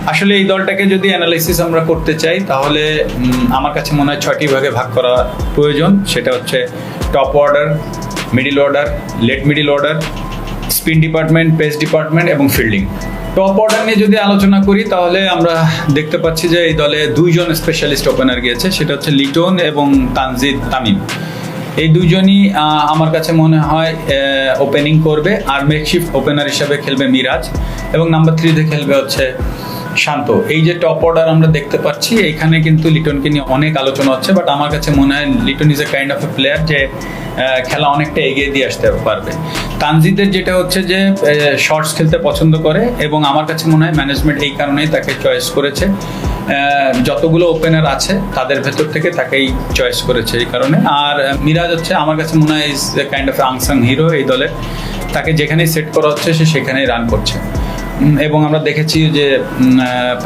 আসলে এই দলটাকে যদি অ্যানালাইসিস আমরা করতে চাই তাহলে আমার কাছে মনে হয় 6টি ভাগে ভাগ করা প্রয়োজন। সেটা হচ্ছে top order, middle order, late middle order, spin department, pace department এবং ফিল্ডিং। টপ অর্ডার নিয়ে যদি আলোচনা করি তাহলে আমরা দেখতে পাচ্ছি যে এই দলে 2 জন স্পেশালিস্ট ওপেনার গিয়েছে, সেটা হচ্ছে লিটন এবং তানজিদ তামিম। এই দুজনই আমার কাছে মনে হয় ওপেনিং করবে, আর মেকশিফট ওপেনার হিসাবে খেলবে মিরাজ এবং নাম্বার 3-তে খেলবে হচ্ছে শান্ত। এই যে টপ অর্ডার আমরা দেখতে পাচ্ছি, এইখানে কিন্তু লিটনকে নিয়ে অনেক আলোচনা হচ্ছে, বাট আমার কাছে মনে হয় Liton is a kind of a player যে খেলা অনেকটা এগিয়ে দিয়ে আসতে পারবে। তানজিদের যেটা হচ্ছে যে শর্টস খেলতে পছন্দ করে এবং আমার কাছে মনে হয় ম্যানেজমেন্ট এই কারণেই তাকে চয়েস করেছে। যতগুলো ওপেনার আছে তাদের ভেতর থেকে তাকেই চয়েস করেছে এই কারণে। আর মিরাজ হচ্ছে আমার কাছে মনে হয় is a kind of unsung hero এই দলের। তাকে যেখানেই সেট করা হচ্ছে সে সেখানেই রান করছে এবং আমরা দেখেছি যে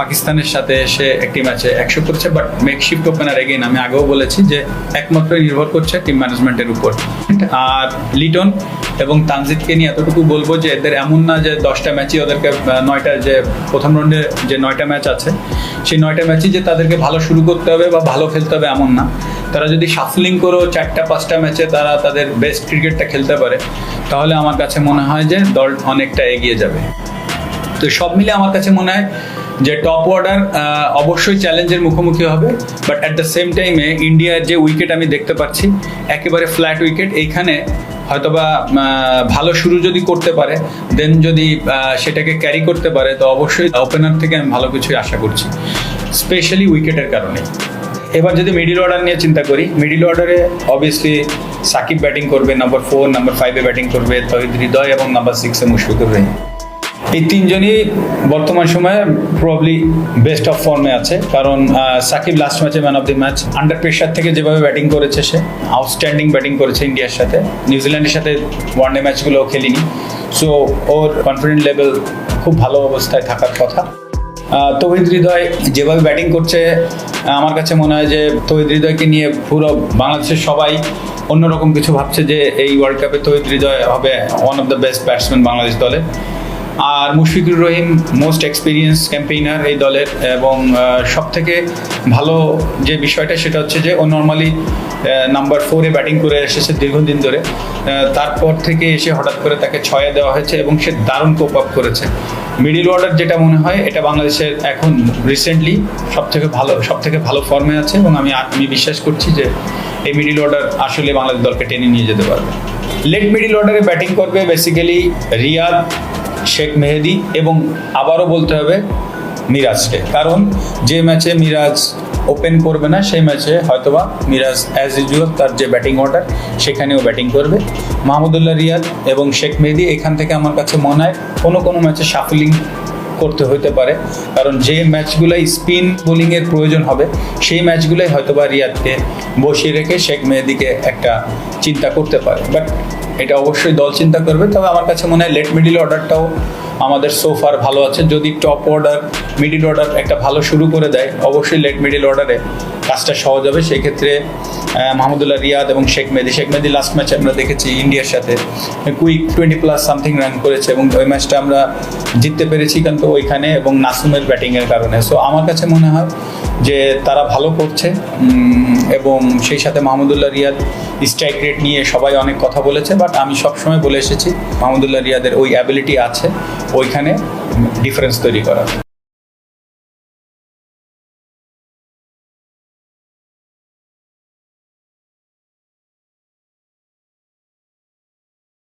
পাকিস্তানের সাথে সে একটি ম্যাচে 100 করেছে। বাট মেকশিফট ওপেনার এগেইন আমি আগেও বলেছি যে একমাত্র নির্ভর করছে টিম ম্যানেজমেন্টের উপর। আর লিটন এবং তানজিদকে নিয়ে এতটুকু বলবো যে এদের এমন না যে 10টা ম্যাচই ওদেরকে 9টা যে প্রথম রাউন্ডে যে 9টা ম্যাচ আছে সেই 9টা ম্যাচই যে তাদেরকে ভালো শুরু করতে হবে বা ভালো খেলতে হবে এমন না। তারা যদি শাফলিং করেও 4টা-5টা ম্যাচে তারা তাদের বেস্ট ক্রিকেটটা খেলতে পারে তাহলে আমার কাছে মনে হয় যে দল অনেকটা এগিয়ে যাবে। তো সব মিলে আমার কাছে মনে হয় যে টপ অর্ডার অবশ্যই চ্যালেঞ্জের মুখোমুখি হবে, বাট অ্যাট দ্য সেম টাইমে ইন্ডিয়ার যে উইকেট আমি দেখতে পাচ্ছি একেবারে ফ্ল্যাট উইকেট, এইখানে হয়তোবা ভালো শুরু যদি করতে পারে, দেন যদি সেটাকে ক্যারি করতে পারে তো অবশ্যই ওপেনার থেকে আমি ভালো কিছুই আশা করছি, স্পেশালি উইকেটের কারণে। এবার যদি মিডিল অর্ডার নিয়ে চিন্তা করি, মিডিল অর্ডারে অবভিয়াসলি সাকিব ব্যাটিং করবে, নাম্বার 4, নাম্বার 5-এ ব্যাটিং করবে তৌহিদ হৃদয় এবং নাম্বার 6-এ মুশফিকুর রহিম। এই তিনজনই বর্তমান সময়ে প্রবাবলি বেস্ট অফ ফর্মে আছে, কারণ সাকিব লাস্ট ম্যাচে man of the match. Under pressure থেকে যেভাবে ব্যাটিং করেছে সে আউটস্ট্যান্ডিং ব্যাটিং করেছে ইন্ডিয়ার সাথে, নিউজিল্যান্ডের সাথে ওয়ানডে ম্যাচগুলোও খেলিনি। সো ওর কনফিডেন্ট লেভেল খুব ভালো অবস্থায় থাকার কথা। তৌহিদ হৃদয় যেভাবে ব্যাটিং করছে আমার কাছে মনে হয় যে তৌহিদ হৃদয়কে নিয়ে পুরো বাংলাদেশের সবাই অন্যরকম কিছু ভাবছে যে এই ওয়ার্ল্ড কাপে তৌহিদ হৃদয় হবে one of the best batsman Bangladesh দলে। আর Mushfiqur Rahim most experience campaigner এই দলের, এবং সব থেকে ভালো যে বিষয়টা সেটা হচ্ছে যে ও নর্মালি নাম্বার 4-এ ব্যাটিং করে এসেছে দীর্ঘদিন ধরে, তারপর থেকে এসে হঠাৎ করে তাকে 6-এ দেওয়া হয়েছে এবং সে দারুণ কোপ আপ করেছে। মিডিল অর্ডার যেটা মনে হয় এটা বাংলাদেশের এখন রিসেন্টলি সব থেকে ভালো ফর্মে আছে এবং আমি বিশ্বাস করছি যে এই মিডিল অর্ডার আসলে বাংলাদেশ দলকে টেনে নিয়ে যেতে পারবে। লেট মিডিল অর্ডারে ব্যাটিং করবে বেসিক্যালি রিয়াদ, শেখ মেহেদি এবং আবারও বলতে হবে মিরাজকে, কারণ যে ম্যাচে মিরাজ ওপেন করবে না সেই ম্যাচে হয়তোবা মিরাজ অ্যাজ ইউজুয়াল তার যে ব্যাটিং অর্ডার সেখানেও ব্যাটিং করবে। মাহমুদুল্লাহ রিয়াদ এবং শেখ মেহেদি এখান থেকে আমার কাছে মনে হয় কোনো ম্যাচে শাফলিং করতে হতে পারে, কারণ যে ম্যাচগুলোই স্পিন বোলিংয়ের প্রয়োজন হবে সেই ম্যাচগুলোই হয়তোবা রিয়াদকে বসিয়ে রেখে শেখ মেহেদিকে একটা চিন্তা করতে পারে। বাট এটা অবশ্যই দল চিন্তা করবে। তবে আমার কাছে মনে হয় লেট মিডিল অর্ডারটাও আমাদের সোফার ভালো আছে। যদি টপ অর্ডার মিডিল অর্ডার একটা ভালো শুরু করে দেয় অবশ্যই লেট মিডিল অর্ডারে কাজটা সহজ হবে। সেক্ষেত্রে মাহমুদুল্লাহ রিয়াদ এবং শেখ মেহেদি লাস্ট ম্যাচে আমরা দেখেছি ইন্ডিয়ার সাথে কুইক 20+ সামথিং রান করেছে এবং ওই ম্যাচটা আমরা জিততে পেরেছি কিন্তু ওইখানে এবং নাসুমের ব্যাটিংয়ের কারণে। সো আমার কাছে মনে হয় যে তারা ভালো করছে এবং সেই সাথে মাহমুদুল্লাহ রিয়াদ স্ট্রাইক রেট নিয়ে সবাই অনেক কথা বলেছে, বাট আমি সবসময় বলে এসেছি মাহমুদুল্লাহ রিয়াদের ওই অ্যাবিলিটি আছে ওইখানে ডিফারেন্স তৈরি করার।